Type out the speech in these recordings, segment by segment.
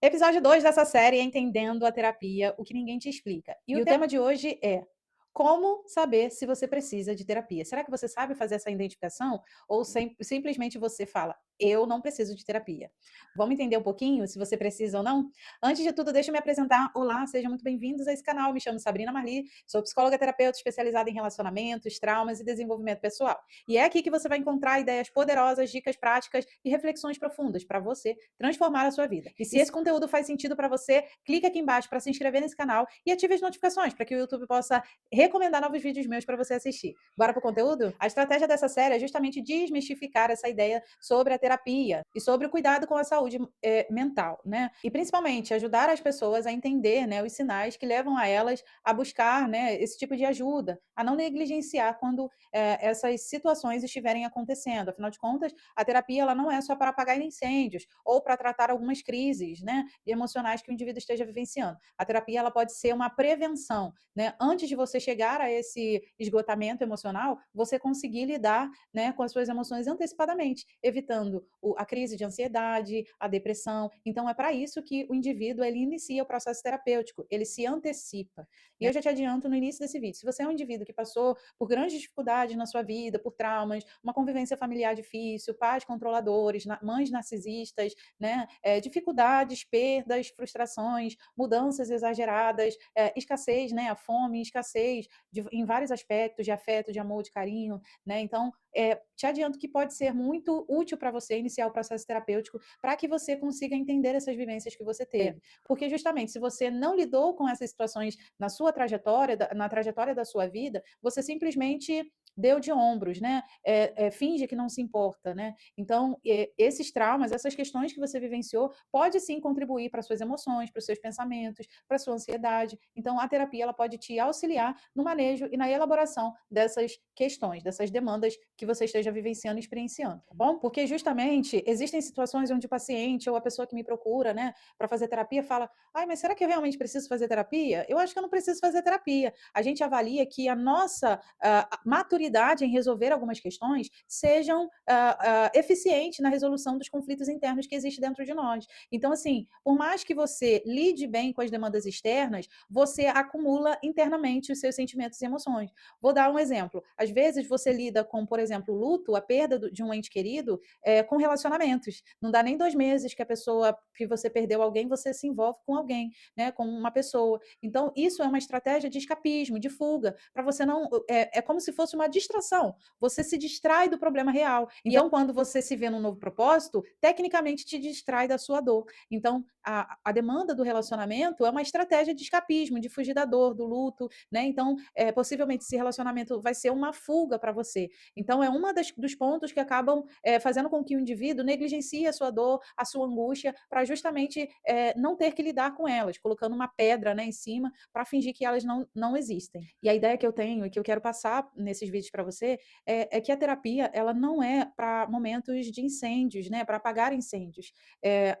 Episódio 2 dessa série é Entendendo a Terapia, o que ninguém te explica. E o tema de hoje é: como saber se você precisa de terapia? Será que você sabe fazer essa identificação? Ou simplesmente você fala, eu não preciso de terapia? Vamos entender um pouquinho se você precisa ou não? Antes de tudo, deixa eu me apresentar. Olá, sejam muito bem-vindos a esse canal. Me chamo Sabrina Marli, sou psicóloga terapeuta especializada em relacionamentos, traumas e desenvolvimento pessoal. E é aqui que você vai encontrar ideias poderosas, dicas práticas e reflexões profundas para você transformar a sua vida. E se esse conteúdo faz sentido para você, clique aqui embaixo para se inscrever nesse canal e ative as notificações para que o YouTube possa recomendar novos vídeos meus para você assistir. Bora pro conteúdo? A estratégia dessa série é justamente desmistificar essa ideia sobre a terapia e sobre o cuidado com a saúde mental, né? E principalmente ajudar as pessoas a entender, né, os sinais que levam a elas a buscar, né, esse tipo de ajuda, a não negligenciar quando essas situações estiverem acontecendo. Afinal de contas, a terapia ela não é só para apagar incêndios ou para tratar algumas crises, né, emocionais que o indivíduo esteja vivenciando. A terapia ela pode ser uma prevenção, né? Antes de você chegar a esse esgotamento emocional, você conseguir lidar, né, com as suas emoções antecipadamente, evitando a crise de ansiedade, a depressão. Então, é para isso que o indivíduo ele inicia o processo terapêutico, ele se antecipa. E eu já te adianto no início desse vídeo, se você é um indivíduo que passou por grandes dificuldades na sua vida, por traumas, uma convivência familiar difícil, pais controladores, mães narcisistas, né, dificuldades, perdas, frustrações, mudanças exageradas, escassez, né, a fome, escassez em vários aspectos de afeto, de amor, de carinho, né? Então, te adianto que pode ser muito útil para você iniciar o processo terapêutico para que você consiga entender essas vivências que você teve. Porque justamente se você não lidou com essas situações na sua trajetória, na trajetória da sua vida, você simplesmente deu de ombros, né? Finge que não se importa, né? Então, esses traumas, essas questões que você vivenciou, pode sim contribuir para suas emoções, para os seus pensamentos, para sua ansiedade. Então, a terapia ela pode te auxiliar no manejo e na elaboração dessas questões, dessas demandas que você esteja vivenciando e experienciando, tá bom? Porque justamente existem situações onde o paciente ou a pessoa que me procura, né, para fazer terapia fala: "Ai, mas será que eu realmente preciso fazer terapia? Eu acho que eu não preciso fazer terapia". A gente avalia que a nossa maturidade em resolver algumas questões sejam eficiente na resolução dos conflitos internos que existem dentro de nós. Então, assim, por mais que você lide bem com as demandas externas, você acumula internamente os seus sentimentos e emoções. Vou dar um exemplo. Às vezes você lida com, por exemplo, o luto, a perda de um ente querido, com relacionamentos. Não dá nem 2 meses que a pessoa, que você perdeu alguém, você se envolve com alguém, né, com uma pessoa. Então, isso é uma estratégia de escapismo, de fuga, para você não. É como se fosse uma distração. Você se distrai do problema real. Então, quando você se vê num novo propósito, tecnicamente te distrai da sua dor. Então, a demanda do relacionamento é uma estratégia de escapismo, de fugir da dor, do luto, né? Então, possivelmente esse relacionamento vai ser uma fuga para você. Então, é uma dos pontos que acabam fazendo com que o indivíduo negligencie a sua dor, a sua angústia, para justamente não ter que lidar com elas, colocando uma pedra, né, em cima para fingir que elas não existem. E a ideia que eu tenho e que eu quero passar nesses vídeos para você é que a terapia ela não é para momentos de incêndios, né, para apagar incêndios.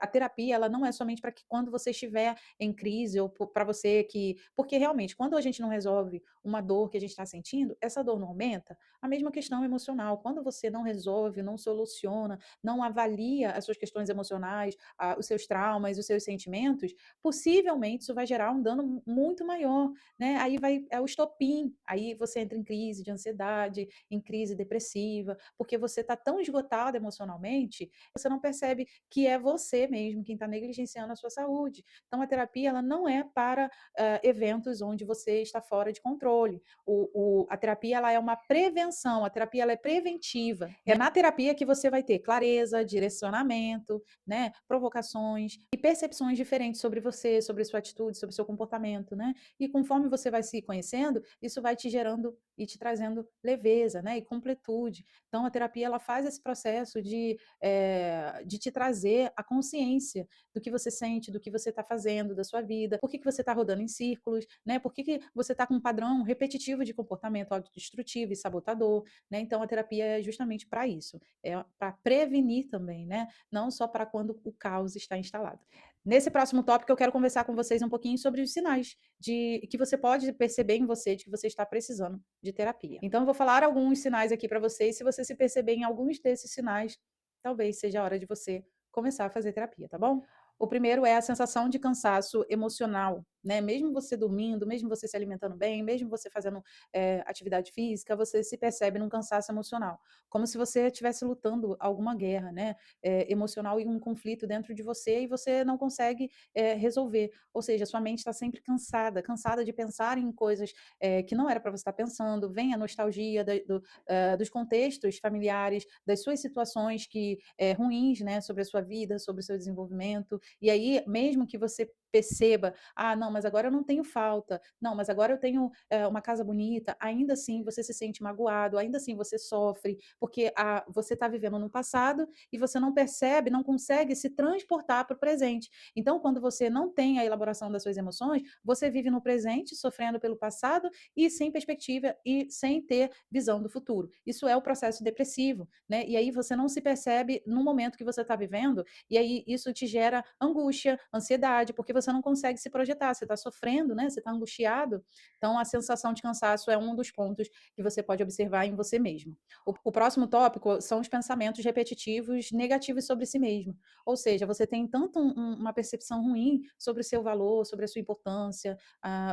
A terapia ela não é somente para que quando você estiver em crise ou para você que, porque realmente quando a gente não resolve uma dor que a gente está sentindo, essa dor não aumenta. A mesma questão emocional, quando você não resolve, não soluciona, não avalia as suas questões emocionais, os seus traumas, os seus sentimentos, possivelmente isso vai gerar um dano muito maior, né? Aí é o estopim, aí você entra em crise de ansiedade, em crise depressiva, porque você está tão esgotado emocionalmente, você não percebe que é você mesmo quem está negligenciando a sua saúde. Então, a terapia ela não é para eventos onde você está fora de controle. A terapia ela é uma prevenção, a terapia ela é preventiva. É na terapia que você vai ter clareza, direcionamento, né, provocações e percepções diferentes sobre você, sobre sua atitude, sobre seu comportamento, né? E conforme você vai se conhecendo, isso vai te gerando e te trazendo leveza, né, e completude. Então, a terapia ela faz esse processo de te trazer a consciência do que você sente, do que você está fazendo, da sua vida, por que você está rodando em círculos, né? Por que você está com um padrão repetitivo de comportamento autodestrutivo e sabotador, né? Então, a terapia é justamente para isso, é para prevenir também, né? Não só para quando o caos está instalado. Nesse próximo tópico, eu quero conversar com vocês um pouquinho sobre os sinais de que você pode perceber em você de que você está precisando de terapia. Então, eu vou falar alguns sinais aqui para vocês. Se você se perceber em alguns desses sinais, talvez seja a hora de você começar a fazer terapia, tá bom? O primeiro é a sensação de cansaço emocional, né? Mesmo você dormindo, mesmo você se alimentando bem, mesmo você fazendo atividade física, você se percebe num cansaço emocional, como se você estivesse lutando alguma guerra, né? Emocional e um conflito dentro de você e você não consegue resolver. Ou seja, sua mente está sempre cansada, cansada de pensar em coisas que não era para você estar pensando. Vem a nostalgia dos contextos familiares, das suas situações ruins, né? Sobre a sua vida, sobre o seu desenvolvimento. E aí, mesmo que você perceba, ah, não, mas agora eu não tenho falta, não, mas agora eu tenho uma casa bonita, ainda assim você se sente magoado, ainda assim você sofre, porque você está vivendo no passado e você não percebe, não consegue se transportar para o presente. Então, quando você não tem a elaboração das suas emoções, você vive no presente, sofrendo pelo passado e sem perspectiva e sem ter visão do futuro. Isso é o processo depressivo, né? E aí você não se percebe no momento que você está vivendo e aí isso te gera angústia, ansiedade, porque você não consegue se projetar, você está sofrendo, né? Você está angustiado. Então, a sensação de cansaço é um dos pontos que você pode observar em você mesmo. O próximo tópico são os pensamentos repetitivos negativos sobre si mesmo. Ou seja, você tem tanto uma percepção ruim sobre o seu valor, sobre a sua importância,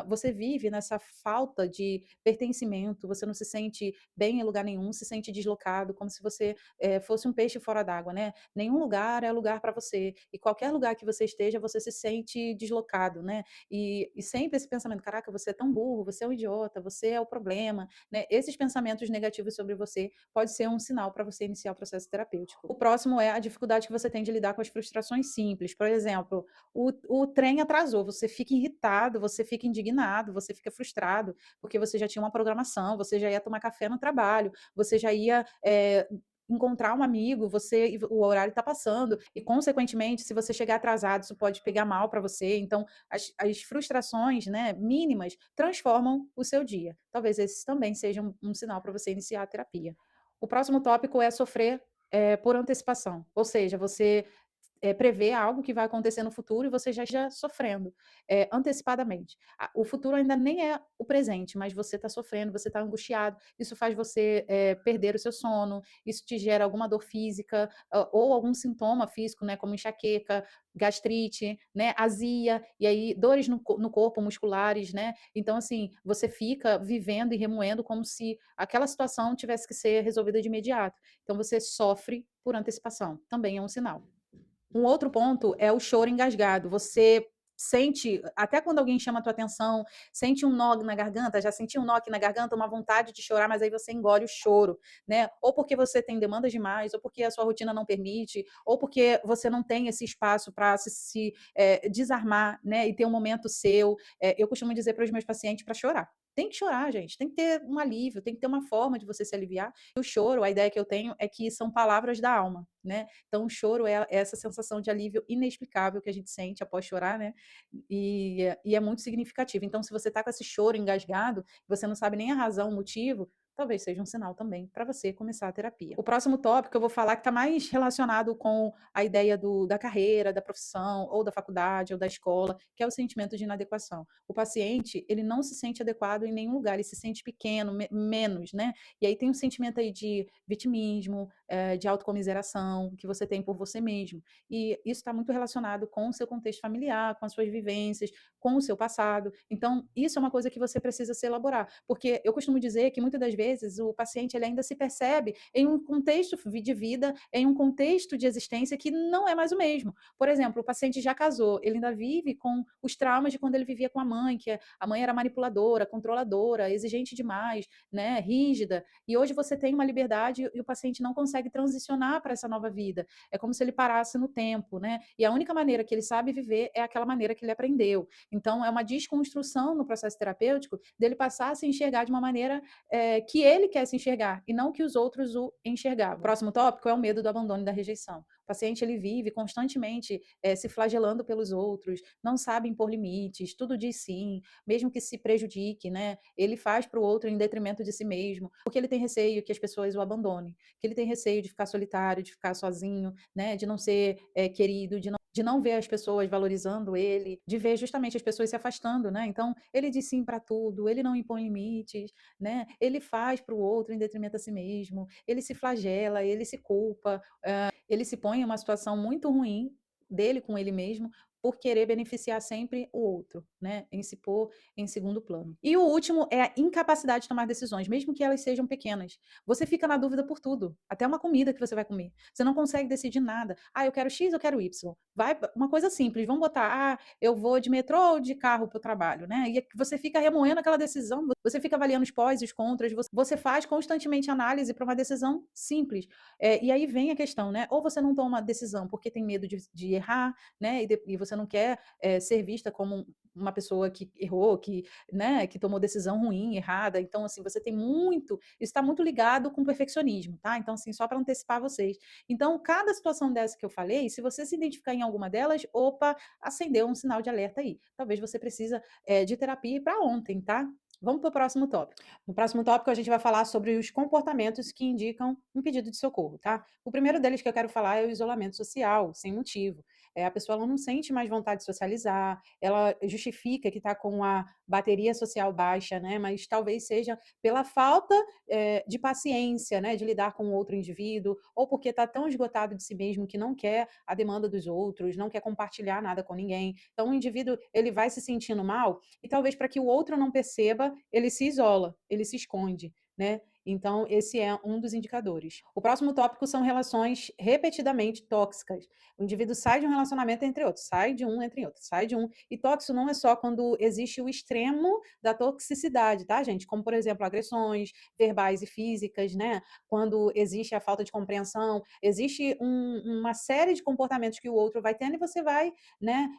você vive nessa falta de pertencimento, você não se sente bem em lugar nenhum, se sente deslocado, como se você fosse um peixe fora d'água, né? Nenhum lugar é lugar para você. E qualquer lugar que você esteja, você se sente deslocado, né? E sempre esse pensamento, caraca, você é tão burro, você é um idiota, você é o problema, né? Esses pensamentos negativos sobre você pode ser um sinal para você iniciar o processo terapêutico. O próximo é a dificuldade que você tem de lidar com as frustrações simples. Por exemplo, o trem atrasou, você fica irritado, você fica indignado, você fica frustrado, porque você já tinha uma programação, você já ia tomar café no trabalho, você já ia encontrar um amigo, o horário está passando, e consequentemente, se você chegar atrasado, isso pode pegar mal para você. Então, as frustrações, né, mínimas transformam o seu dia. Talvez esse também seja um sinal para você iniciar a terapia. O próximo tópico é sofrer por antecipação, ou seja, você prever algo que vai acontecer no futuro e você já sofrendo antecipadamente. O futuro ainda nem é o presente, mas você está sofrendo, você está angustiado, isso faz você perder o seu sono, isso te gera alguma dor física ou algum sintoma físico, né, como enxaqueca, gastrite, né, azia, e aí dores no corpo, musculares, né? Então, assim, você fica vivendo e remoendo como se aquela situação tivesse que ser resolvida de imediato. Então, você sofre por antecipação, também é um sinal. Um outro ponto é o choro engasgado. Você sente, até quando alguém chama a tua atenção, sente um nó na garganta, já sentiu um nó aqui na garganta, uma vontade de chorar, mas aí você engole o choro, né? Ou porque você tem demandas demais, ou porque a sua rotina não permite, ou porque você não tem esse espaço para desarmar, né? E ter um momento seu. Eu costumo dizer para os meus pacientes para chorar. Tem que chorar, gente. Tem que ter um alívio, tem que ter uma forma de você se aliviar. E o choro, a ideia que eu tenho é que são palavras da alma, né? Então, o choro é essa sensação de alívio inexplicável que a gente sente após chorar, né? E é muito significativo. Então, se você está com esse choro engasgado, você não sabe nem a razão, o motivo, talvez seja um sinal também para você começar a terapia. O próximo tópico eu vou falar que está mais relacionado com a ideia da carreira, da profissão, ou da faculdade, ou da escola, que é o sentimento de inadequação. O paciente, ele não se sente adequado em nenhum lugar, ele se sente pequeno, menos, né? E aí tem um sentimento aí de vitimismo, de autocomiseração que você tem por você mesmo. E isso está muito relacionado com o seu contexto familiar, com as suas vivências, com o seu passado. Então, isso é uma coisa que você precisa se elaborar. Porque eu costumo dizer que muitas das vezes o paciente ele ainda se percebe em um contexto de vida, em um contexto de existência que não é mais o mesmo. Por exemplo, o paciente já casou, ele ainda vive com os traumas de quando ele vivia com a mãe, que a mãe era manipuladora, controladora, exigente demais, né, rígida. E hoje você tem uma liberdade e o paciente não consegue transicionar para essa nova vida. É como se ele parasse no tempo, né? E a única maneira que ele sabe viver é aquela maneira que ele aprendeu. Então, é uma desconstrução no processo terapêutico dele passar a se enxergar de uma maneira que ele quer se enxergar e não que os outros o enxergavam. O próximo tópico é o medo do abandono e da rejeição. O paciente ele vive constantemente se flagelando pelos outros, não sabe impor limites, tudo diz sim, mesmo que se prejudique, né? Ele faz para o outro em detrimento de si mesmo, porque ele tem receio que as pessoas o abandonem, que ele tem receio de ficar solitário, de ficar sozinho, né? De não ser querido, de não ver as pessoas valorizando ele, de ver justamente as pessoas se afastando, né? Então, ele diz sim para tudo, ele não impõe limites, né? Ele faz para o outro em detrimento a si mesmo, ele se flagela, ele se culpa, ele se põe em uma situação muito ruim dele com ele mesmo, por querer beneficiar sempre o outro, né? Em se pôr em segundo plano. E o último é a incapacidade de tomar decisões, mesmo que elas sejam pequenas. Você fica na dúvida por tudo, até uma comida que você vai comer. Você não consegue decidir nada. Ah, eu quero X, eu quero Y. Vai, uma coisa simples, vamos botar, eu vou de metrô ou de carro para o trabalho, né? E você fica remoendo aquela decisão, você fica avaliando os pós e os contras, você faz constantemente análise para uma decisão simples. E aí vem a questão, né? Ou você não toma uma decisão porque tem medo de errar, né? E você não quer ser vista como uma pessoa que errou, que, né, que tomou decisão ruim, errada. Então, assim, você tem muito, isso está muito ligado com perfeccionismo, tá? Então, assim, só para antecipar vocês. Então, cada situação dessa que eu falei, se você se identificar em alguma delas, opa, acendeu um sinal de alerta aí. Talvez você precisa de terapia para ontem, tá? Vamos para o próximo tópico. No próximo tópico, a gente vai falar sobre os comportamentos que indicam um pedido de socorro, tá? O primeiro deles que eu quero falar é o isolamento social, sem motivo. A pessoa ela não sente mais vontade de socializar, ela justifica que está com a bateria social baixa, né? Mas talvez seja pela falta de paciência, né? De lidar com outro indivíduo, ou porque está tão esgotado de si mesmo que não quer a demanda dos outros, não quer compartilhar nada com ninguém. Então, o indivíduo ele vai se sentindo mal e talvez para que o outro não perceba, ele se isola, ele se esconde, né? Então, esse é um dos indicadores. O próximo tópico são relações repetidamente tóxicas. O indivíduo sai de um relacionamento entre outros, sai de um entre outros, sai de um. E tóxico não é só quando existe o extremo da toxicidade, tá, gente? Como, por exemplo, agressões verbais e físicas, né? Quando existe a falta de compreensão, existe uma série de comportamentos que o outro vai tendo e você vai, né,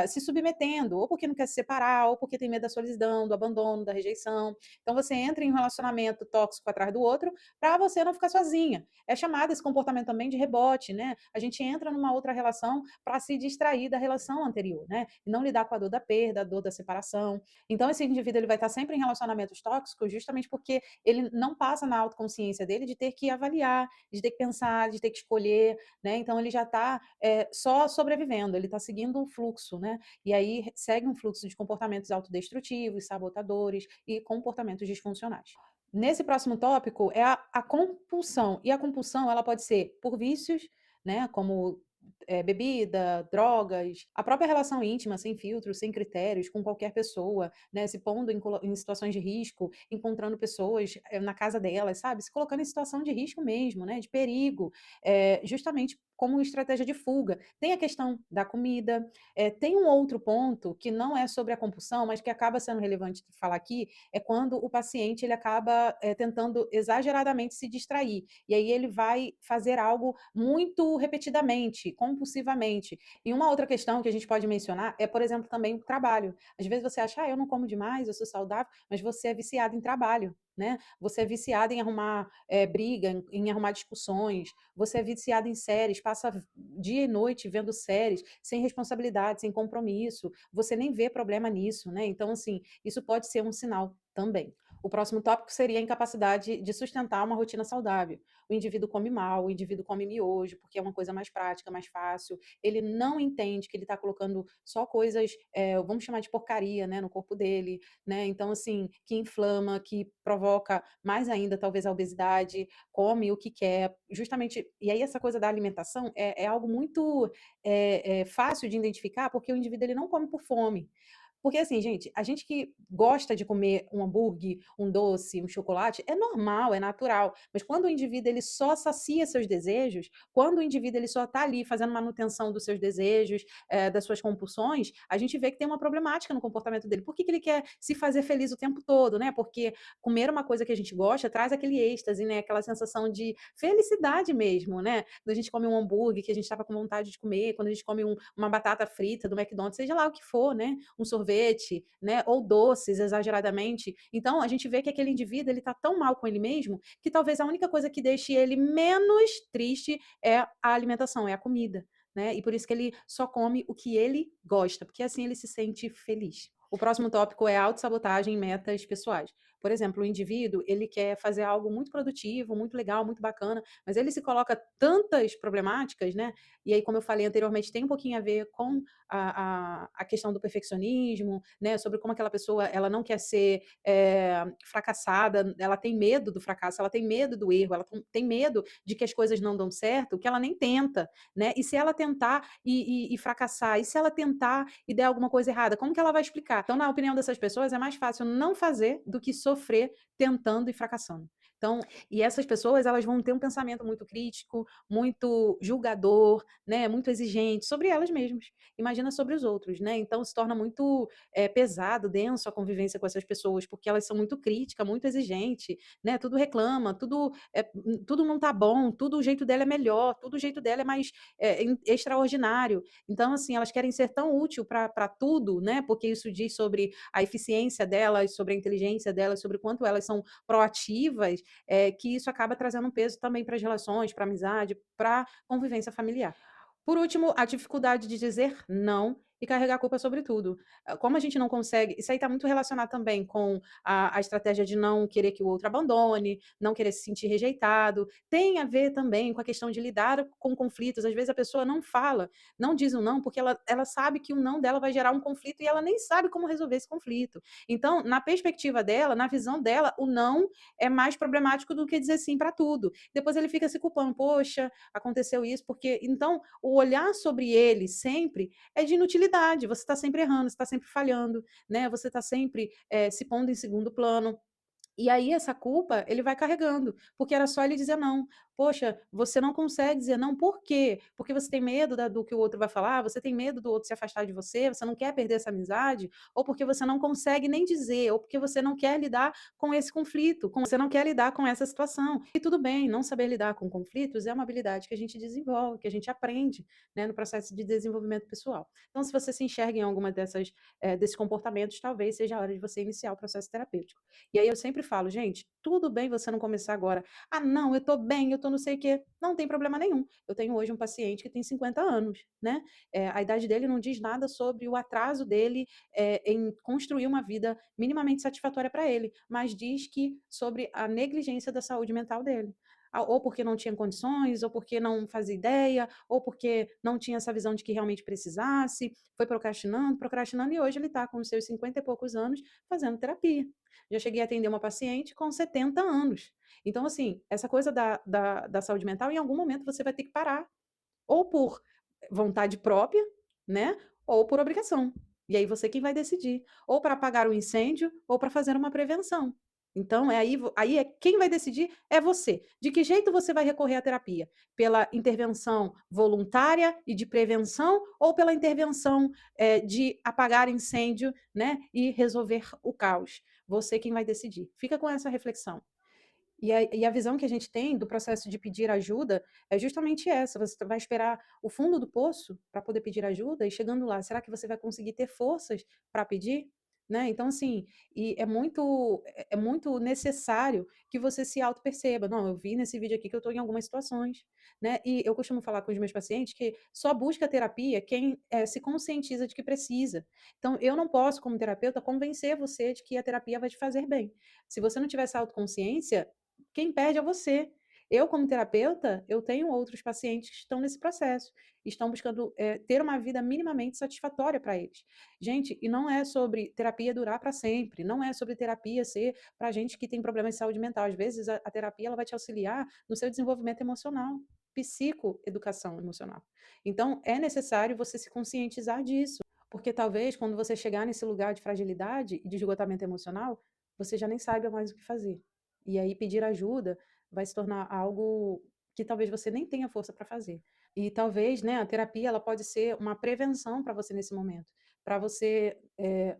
se submetendo, ou porque não quer se separar, ou porque tem medo da solidão, do abandono, da rejeição. Então, você entra em um relacionamento tóxico atrás do outro para você não ficar sozinha. É chamado esse comportamento também de rebote, né? A gente entra numa outra relação para se distrair da relação anterior, né? E não lidar com a dor da perda, a dor da separação. Então, esse indivíduo ele vai estar sempre em relacionamentos tóxicos justamente porque ele não passa na autoconsciência dele de ter que avaliar, de ter que pensar, de ter que escolher, né? Então, ele já está só sobrevivendo, ele está seguindo um fluxo, né? E aí segue um fluxo de comportamentos autodestrutivos, sabotadores e comportamentos disfuncionais. Nesse próximo tópico é a compulsão. E a compulsão ela pode ser por vícios, né, como bebida, drogas, a própria relação íntima, sem filtros, sem critérios, com qualquer pessoa, né, se pondo em situações de risco, encontrando pessoas na casa delas, sabe? Se colocando em situação de risco mesmo, né, de perigo, justamente como estratégia de fuga. Tem a questão da comida, tem um outro ponto que não é sobre a compulsão, mas que acaba sendo relevante falar aqui, é quando o paciente ele acaba tentando exageradamente se distrair. E aí ele vai fazer algo muito repetidamente, compulsivamente. E uma outra questão que a gente pode mencionar é, por exemplo, também o trabalho. Às vezes você acha, eu não como demais, eu sou saudável, mas você é viciado em trabalho. Né? Você é viciado em arrumar briga, em arrumar discussões, você é viciado em séries, passa dia e noite vendo séries, sem responsabilidade, sem compromisso, você nem vê problema nisso, né? Então, assim, isso pode ser um sinal também. O próximo tópico seria a incapacidade de sustentar uma rotina saudável. O indivíduo come mal, o indivíduo come miojo, porque é uma coisa mais prática, mais fácil. Ele não entende que ele está colocando só coisas, vamos chamar de porcaria, né, no corpo dele, né? Então, assim, que inflama, que provoca mais ainda, talvez, a obesidade, come o que quer, justamente. E aí, essa coisa da alimentação é algo muito fácil de identificar, porque o indivíduo ele não come por fome. Porque assim, gente, a gente que gosta de comer um hambúrguer, um doce, um chocolate, é normal, é natural. Mas quando o indivíduo ele só sacia seus desejos, quando o indivíduo ele só está ali fazendo manutenção dos seus desejos, das suas compulsões, a gente vê que tem uma problemática no comportamento dele. Por que ele quer se fazer feliz o tempo todo, né? Porque comer uma coisa que a gente gosta traz aquele êxtase, né? Aquela sensação de felicidade mesmo, né? Quando a gente come um hambúrguer que a gente estava com vontade de comer, quando a gente come uma batata frita do McDonald's, seja lá o que for, né? Um sorvete, né? Ou doces exageradamente. Então, a gente vê que aquele indivíduo ele está tão mal com ele mesmo que talvez a única coisa que deixe ele menos triste é a alimentação, é a comida. Né? E por isso que ele só come o que ele gosta, porque assim ele se sente feliz. O próximo tópico é autossabotagem em metas pessoais. Por exemplo, o indivíduo, ele quer fazer algo muito produtivo, muito legal, muito bacana, mas ele se coloca tantas problemáticas, né? E aí, como eu falei anteriormente, tem um pouquinho a ver com a questão do perfeccionismo, né? Sobre como aquela pessoa ela não quer ser fracassada, ela tem medo do fracasso, ela tem medo do erro, ela tem medo de que as coisas não dão certo, que ela nem tenta, né? E se ela tentar e fracassar, e se ela tentar e der alguma coisa errada, como que ela vai explicar? Então, na opinião dessas pessoas, é mais fácil não fazer do que sofrer tentando e fracassando. Então, e essas pessoas, elas vão ter um pensamento muito crítico, muito julgador, né, muito exigente sobre elas mesmas. Imagina sobre os outros, né? Então se torna muito pesado, denso a convivência com essas pessoas, porque elas são muito críticas, muito exigentes, né? Tudo reclama, tudo não tá bom, tudo o jeito dela é melhor, tudo o jeito dela é mais extraordinário. Então, assim, elas querem ser tão útil para tudo, né? Porque isso diz sobre a eficiência delas, sobre a inteligência delas, sobre o quanto elas são proativas, que isso acaba trazendo um peso também para as relações, para a amizade, para convivência familiar. Por último, a dificuldade de dizer não e carregar a culpa sobre tudo. Como a gente não consegue. Isso aí está muito relacionado também com a estratégia de não querer que o outro abandone, não querer se sentir rejeitado. Tem a ver também com a questão de lidar com conflitos. Às vezes a pessoa não fala, não diz um não, porque ela sabe que o não dela vai gerar um conflito e ela nem sabe como resolver esse conflito. Então, na perspectiva dela, na visão dela, o não é mais problemático do que dizer sim para tudo. Depois ele fica se culpando, poxa, aconteceu isso, porque. Então, o olhar sobre ele sempre é de inutilidade. Você está sempre errando, você está sempre falhando, né? Você está sempre se pondo em segundo plano. E aí essa culpa ele vai carregando, porque era só ele dizer não. Poxa, você não consegue dizer não, por quê? Porque você tem medo do que o outro vai falar, você tem medo do outro se afastar de você não quer perder essa amizade, ou porque você não consegue nem dizer, ou porque você não quer lidar com esse conflito, você não quer lidar com essa situação. E tudo bem, não saber lidar com conflitos é uma habilidade que a gente desenvolve, que a gente aprende, né, no processo de desenvolvimento pessoal. Então, se você se enxerga em alguma desses comportamentos, talvez seja a hora de você iniciar o processo terapêutico. E aí eu sempre falo, gente, tudo bem você não começar agora. Ah, não, eu tô bem, eu tô não sei o quê. Não tem problema nenhum. Eu tenho hoje um paciente que tem 50 anos, né? A idade dele não diz nada sobre o atraso dele em construir uma vida minimamente satisfatória para ele, mas diz que sobre a negligência da saúde mental dele. Ou porque não tinha condições, ou porque não fazia ideia, ou porque não tinha essa visão de que realmente precisasse, foi procrastinando, procrastinando, e hoje ele está com os seus 50 e poucos anos fazendo terapia. Já cheguei a atender uma paciente com 70 anos. Então, assim, essa coisa da saúde mental, em algum momento você vai ter que parar, ou por vontade própria, né? Ou por obrigação. E aí você quem vai decidir, ou para apagar o incêndio, ou para fazer uma prevenção. Então, aí é quem vai decidir é você. De que jeito você vai recorrer à terapia? Pela intervenção voluntária e de prevenção, ou pela intervenção de apagar incêndio, né? E resolver o caos? Você quem vai decidir. Fica com essa reflexão. E a visão que a gente tem do processo de pedir ajuda é justamente essa: você vai esperar o fundo do poço para poder pedir ajuda, e chegando lá, será que você vai conseguir ter forças para pedir? Né? Então, assim, e é muito necessário que você se auto-perceba. Não, eu vi nesse vídeo aqui que eu estou em algumas situações. Né? E eu costumo falar com os meus pacientes que só busca terapia quem se conscientiza de que precisa. Então, eu não posso, como terapeuta, convencer você de que a terapia vai te fazer bem. Se você não tiver essa autoconsciência, quem perde é você. Eu, como terapeuta, eu tenho outros pacientes que estão nesse processo, estão buscando ter uma vida minimamente satisfatória para eles. Gente, e não é sobre terapia durar para sempre, não é sobre terapia ser para gente que tem problemas de saúde mental. Às vezes, a terapia ela vai te auxiliar no seu desenvolvimento emocional, psicoeducação emocional. Então, é necessário você se conscientizar disso, porque talvez quando você chegar nesse lugar de fragilidade e de esgotamento emocional, você já nem saiba mais o que fazer. E aí pedir ajuda vai se tornar algo que talvez você nem tenha força para fazer. E talvez, né, a terapia ela pode ser uma prevenção para você nesse momento, para você,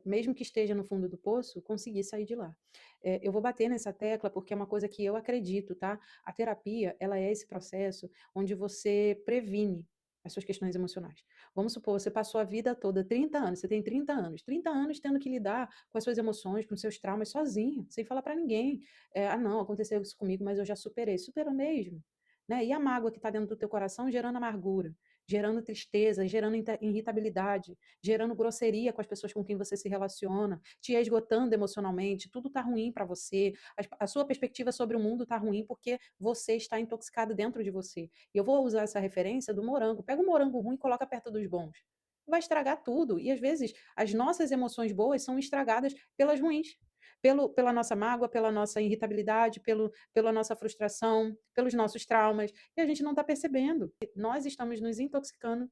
mesmo que esteja no fundo do poço, conseguir sair de lá. Eu vou bater nessa tecla porque é uma coisa que eu acredito, tá? A terapia, ela é esse processo onde você previne as suas questões emocionais. Vamos supor, você passou a vida toda, 30 anos, você tem 30 anos tendo que lidar com as suas emoções, com os seus traumas sozinho, sem falar para ninguém. Ah, não, aconteceu isso comigo, mas eu já superei. Superou mesmo? Né? E a mágoa que está dentro do teu coração gerando amargura. gerando tristeza, gerando irritabilidade, gerando grosseria com as pessoas com quem você se relaciona, te esgotando emocionalmente, tudo está ruim para você, a sua perspectiva sobre o mundo está ruim porque você está intoxicado dentro de você. E eu vou usar essa referência do morango. Pega um morango ruim e coloca perto dos bons. Vai estragar tudo. E às vezes as nossas emoções boas são estragadas pelas ruins. Pela nossa mágoa, pela nossa irritabilidade, pela nossa frustração, pelos nossos traumas. E a gente não está percebendo. Nós estamos nos intoxicando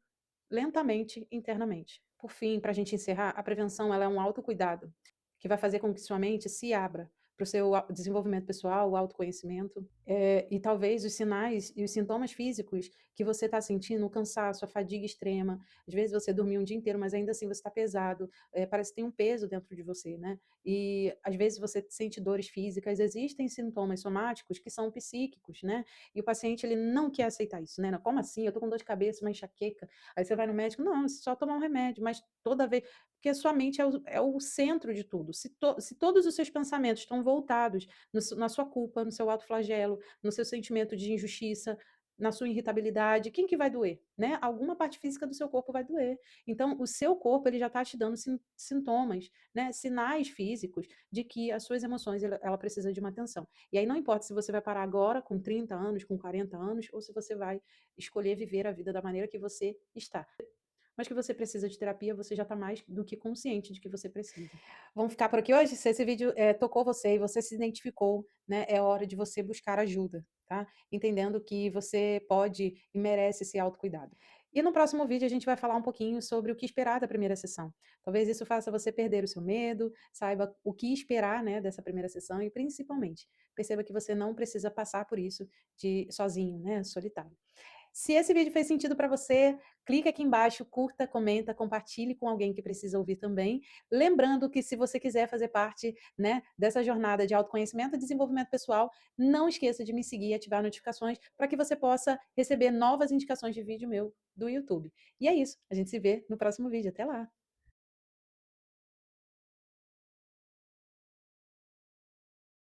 lentamente, internamente. Por fim, para a gente encerrar, a prevenção ela é um autocuidado que vai fazer com que sua mente se abra para o seu desenvolvimento pessoal, o autoconhecimento, e talvez os sinais e os sintomas físicos que você está sentindo, o cansaço, a fadiga extrema, às vezes você dormiu um dia inteiro, mas ainda assim você está pesado, parece que tem um peso dentro de você, né? E às vezes você sente dores físicas, existem sintomas somáticos que são psíquicos, né? E o paciente ele não quer aceitar isso, né? Como assim? Eu tô com dor de cabeça, uma enxaqueca. Aí você vai no médico, não, é só tomar um remédio, mas toda vez porque a sua mente é o centro de tudo. Se todos os seus pensamentos estão voltados na sua culpa, no seu autoflagelo, no seu sentimento de injustiça, na sua irritabilidade, quem que vai doer? Né? Alguma parte física do seu corpo vai doer. Então, o seu corpo ele já está te dando sintomas, né? Sinais físicos de que as suas emoções ela precisa de uma atenção. E aí não importa se você vai parar agora, com 30 anos, com 40 anos, ou se você vai escolher viver a vida da maneira que você está. Mas que você precisa de terapia, você já está mais do que consciente de que você precisa. Vamos ficar por aqui hoje? Se esse vídeo tocou você e você se identificou, né, é hora de você buscar ajuda, tá? Entendendo que você pode e merece esse autocuidado. E no próximo vídeo a gente vai falar um pouquinho sobre o que esperar da primeira sessão. Talvez isso faça você perder o seu medo, saiba o que esperar, né, dessa primeira sessão e principalmente perceba que você não precisa passar por isso sozinho, né, solitário. Se esse vídeo fez sentido para você, clica aqui embaixo, curta, comenta, compartilhe com alguém que precisa ouvir também. Lembrando que se você quiser fazer parte, né, dessa jornada de autoconhecimento e desenvolvimento pessoal, não esqueça de me seguir e ativar notificações para que você possa receber novas indicações de vídeo meu do YouTube. E é isso, a gente se vê no próximo vídeo. Até lá!